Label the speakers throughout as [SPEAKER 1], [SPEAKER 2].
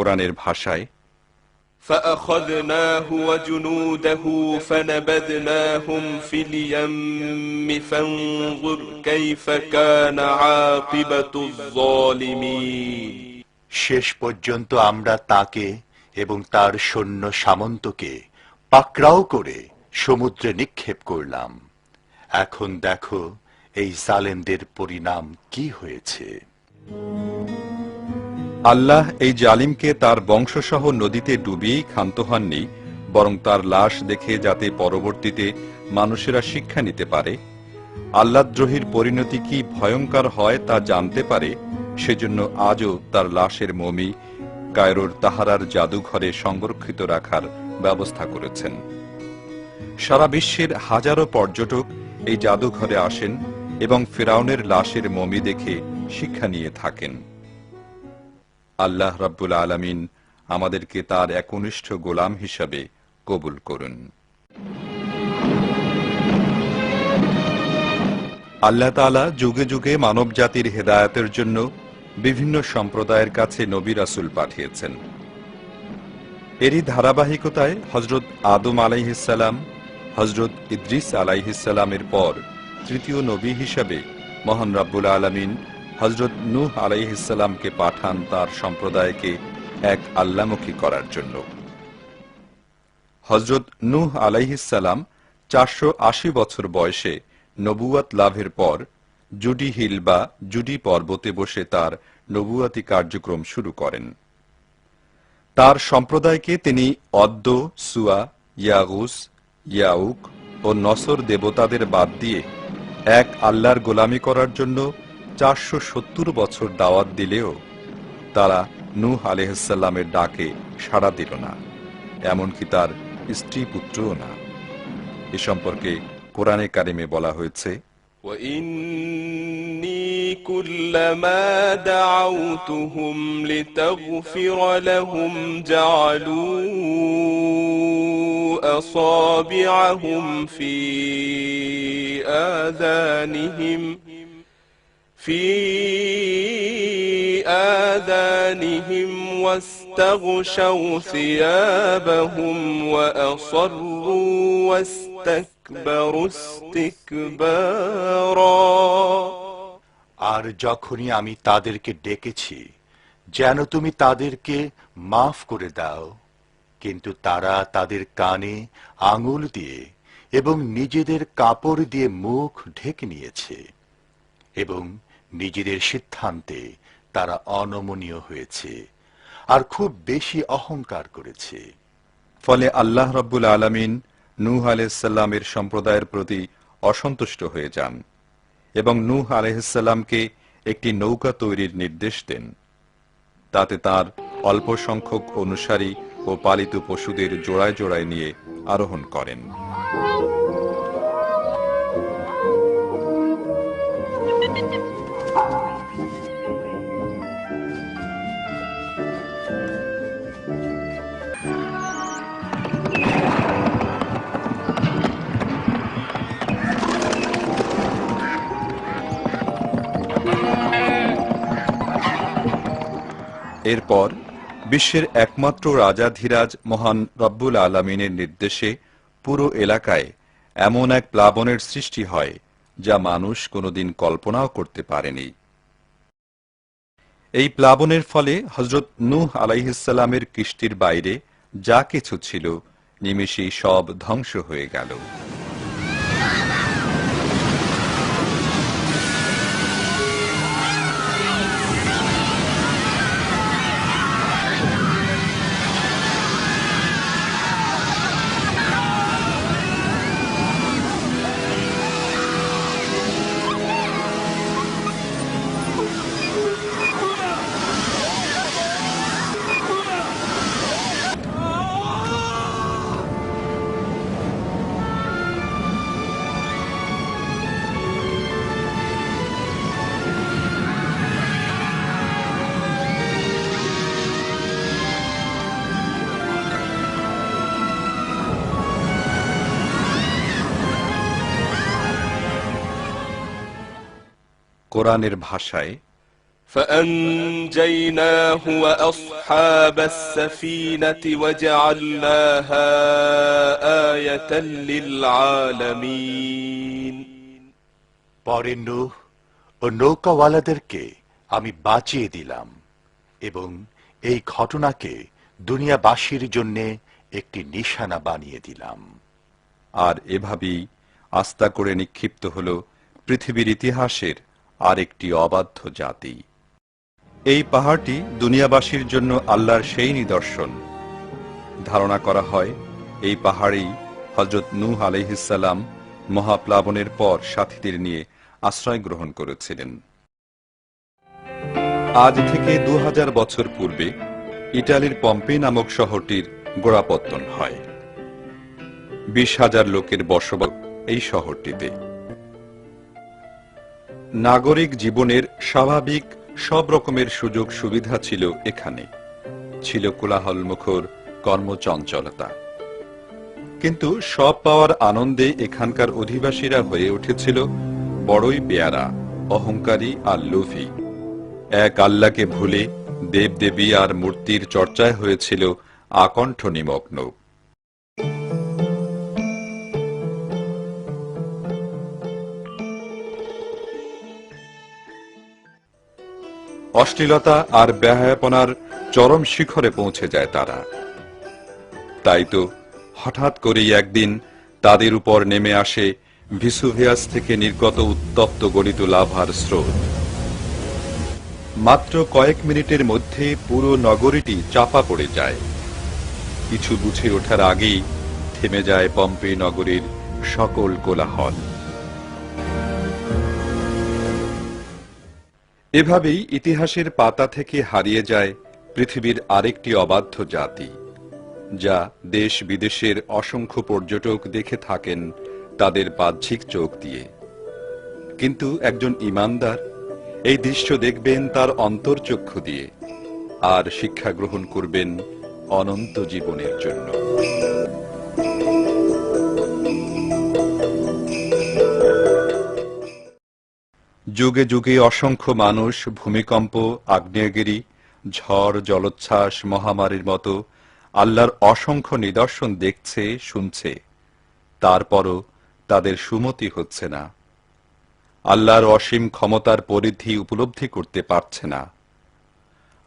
[SPEAKER 1] কোরআনের ভাষায়,
[SPEAKER 2] فأخذناه وجنوده فنبذناهم في اليم فانظر كيف كان عاقبة الظالمين।
[SPEAKER 3] শেষ পর্যন্ত আমরা তাকে এবং তার সৈন্য সামন্তকে পাকড়াও করে সমুদ্রে নিক্ষেপ করলাম। এখন দেখো এই জালেমদের পরিণাম কি হয়েছে।
[SPEAKER 1] আল্লাহ এই জালিমকে তার বংশসহ নদীতে ডুবিয়েই ক্ষান্ত হননি, বরং তার লাশ দেখে যাতে পরবর্তীতে মানুষেরা শিক্ষা নিতে পারে, আল্লাহদ্রোহীর পরিণতি কি ভয়ঙ্কর হয় তা জানতে পারে, সেজন্য আজও তার লাশের মমি কায়রোর তাহারার জাদুঘরে সংরক্ষিত রাখার ব্যবস্থা করেছেন। সারা বিশ্বের হাজারো পর্যটক এই জাদুঘরে আসেন এবং ফিরাউনের লাশের মমি দেখে শিক্ষা নিয়ে থাকেন। আল্লাহ রাব্বুল আলামিন আমাদেরকে তার একনিষ্ঠ গোলাম হিসাবে কবুল করুন। আল্লাহ তাআলা যুগে যুগে মানব জাতির হেদায়েতের জন্য বিভিন্ন সম্প্রদায়ের কাছে নবী রাসূল পাঠিয়েছেন। এরই ধারাবাহিকতায় হযরত আদম আলাইহিস সালাম, হযরত ইদ্রিস আলাইহিস সালামের পর তৃতীয় নবী হিসাবে মহান রব্বুল আলামিন হযরত নূহ আলাইহিস সালামকে পাঠান তার সম্প্রদায়কে এক আল্লাহমুখী করার জন্য। হযরত নূহ আলাইহিস সালাম 480 বছর বয়সে নবুয়ত লাভের পর জুডি হিল বা জুডি পর্বতে বসে তার নবুয়তি কার্যক্রম শুরু করেন। তার সম্প্রদায়কে তিনি অদ্দ, সুয়া, ইয়াগুস, ইয়াউক ও নসর দেবতাদের বাদ দিয়ে এক আল্লাহর গোলামি করার জন্য 470 বছর দাওয়াত দিলেও তারা নূহ আলাইহিস সালামের ডাকে সাড়া দিল না, এমনকি তার স্ত্রী পুত্রও না। এ সম্পর্কে কোরআনে কারিমে বলা হয়েছে,
[SPEAKER 2] وَإِنِّي كُلَّمَا دَعَوْتُهُمْ لِتَغْفِرَ لَهُمْ جَعَلُوا أَصَابِعَهُمْ فِي آذانهم واستغشوا ثيابهم وأصروا واستكبروا استكبارا।
[SPEAKER 3] আর যখনই আমি তাদেরকে ডেকেছি যেন তুমি তাদেরকে মাফ করে দাও, কিন্তু তারা তাদের কানে আঙুল দিয়ে এবং নিজেদের কাপড় দিয়ে মুখ ঢেকে নিয়েছে এবং নিজেদের সিদ্ধান্তে তারা অনমনীয় হয়েছে আর খুব বেশি অহংকার করেছে।
[SPEAKER 1] ফলে আল্লাহ রাব্বুল আলামিন নূহ আলাইহিস সালামের সম্প্রদায়ের প্রতি অসন্তুষ্ট হয়ে যান এবং নূহ আলাইহিস সালামকে একটি নৌকা তৈরির নির্দেশ দেন। তাতে তার অল্প সংখ্যক অনুসারী ও পালিত পশুদের জোড়ায় জোড়ায় নিয়ে আরোহণ করেন। এরপর বিশ্বের একমাত্র রাজাধিরাজ মহান রব্বুল আলামিনের নির্দেশে পুরো এলাকায় এমন এক প্লাবনের সৃষ্টি হয় যা মানুষ কোনোদিন কল্পনাও করতে পারেনি। এই প্লাবনের ফলে হযরত নূহ আলাইহিস সালামের কিস্তির বাইরে যা কিছু ছিল নিমেষেই সব ধ্বংস হয়ে গেল। কোরআনের ভাষায়,
[SPEAKER 2] فأنجيناه وأصحاب السفينة وجعلناها آية للعالمين
[SPEAKER 3] পরে নূহ ও নৌকাওয়ালাদেরকে আমি বাঁচিয়ে দিলাম এবং এই ঘটনাকে দুনিয়াবাসীর জন্য একটি নিশানা বানিয়ে দিলাম।
[SPEAKER 1] আর এভাবেই আস্থা করে নিক্ষিপ্ত হল পৃথিবীর ইতিহাসের আরেকটি অবাধ্য জাতি। এই পাহাড়টি দুনিয়াবাসীর জন্য আল্লাহর সেই নিদর্শন। ধারণা করা হয় এই পাহাড়েই হযরত নূহ আলাইহিসসালাম মহাপ্লাবনের পর সাথীদের নিয়ে আশ্রয় গ্রহণ করেছিলেন। আজ থেকে 2000 বছর পূর্বে ইটালির পম্পে নামক শহরটির গোড়াপত্তন হয়। 20,000 লোকের বসবাস এই শহরটিতে। নাগরিক জীবনের স্বাভাবিক সব রকমের সুযোগ সুবিধা ছিল এখানে। ছিল কোলাহলমুখর কর্মচঞ্চলতা, কিন্তু সব পাওয়ার আনন্দে এখানকার অধিবাসীরা হয়ে উঠেছিল বড়ই বেয়ারা, অহংকারী আর লোভী। এক আল্লাহকে ভুলে দেবদেবী আর মূর্তির চর্চায় হয়েছিল আকণ্ঠ নিমগ্ন। অশ্লীলতা আর বেহায়াপনার চরম শিখরে পৌঁছে যায় তারা। তাই তো হঠাৎ করেই একদিন তাদের উপর নেমে আসে ভিসুভিয়াস থেকে নির্গত উত্তপ্ত গলিত লাভার স্রোত। মাত্র কয়েক মিনিটের মধ্যে পুরো নগরীটি চাপা পড়ে যায়। কিছু বুঝে ওঠার আগেই থেমে যায় পম্পে নগরীর সকল কোলাহল। এভাবেই ইতিহাসের পাতা থেকে হারিয়ে যায় পৃথিবীর আরেকটি অবাধ্য জাতি, যা দেশ বিদেশের অসংখ্য পর্যটক দেখে থাকেন তাদের বাহ্যিক চোখ দিয়ে। কিন্তু একজন ঈমানদার এই দৃশ্য দেখবেন তার অন্তর্চক্ষু দিয়ে, আর শিক্ষা গ্রহণ করবেন অনন্ত জীবনের জন্য। যুগে যুগে অসংখ্য মানুষ ভূমিকম্প, আগ্নেয়গিরি, ঝড়, জলোচ্ছ্বাস, মহামারীর মতো আল্লাহর অসংখ্য নিদর্শন দেখছে, শুনছে, তারপরও তাদের সুমতি হচ্ছে না। আল্লাহর অসীম ক্ষমতার পরিধি উপলব্ধি করতে পারছে না।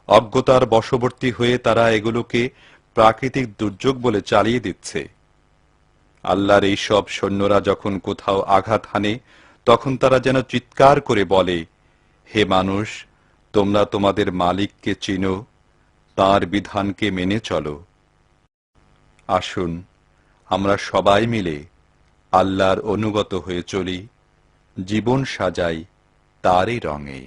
[SPEAKER 1] অজ্ঞতার বশবর্তী হয়ে তারা এগুলোকে প্রাকৃতিক দুর্যোগ বলে চালিয়ে দিচ্ছে। আল্লাহর এই সব সৈন্যরা যখন কোথাও আঘাত হানে, তখন তারা যেন চিৎকার করে বলে, হে মানুষ, তোমরা তোমাদের মালিককে চিনো, তাঁর বিধানকে মেনে চলো। আসুন আমরা সবাই মিলে আল্লাহর অনুগত হয়ে চলি, জীবন সাজাই তারই রঙে।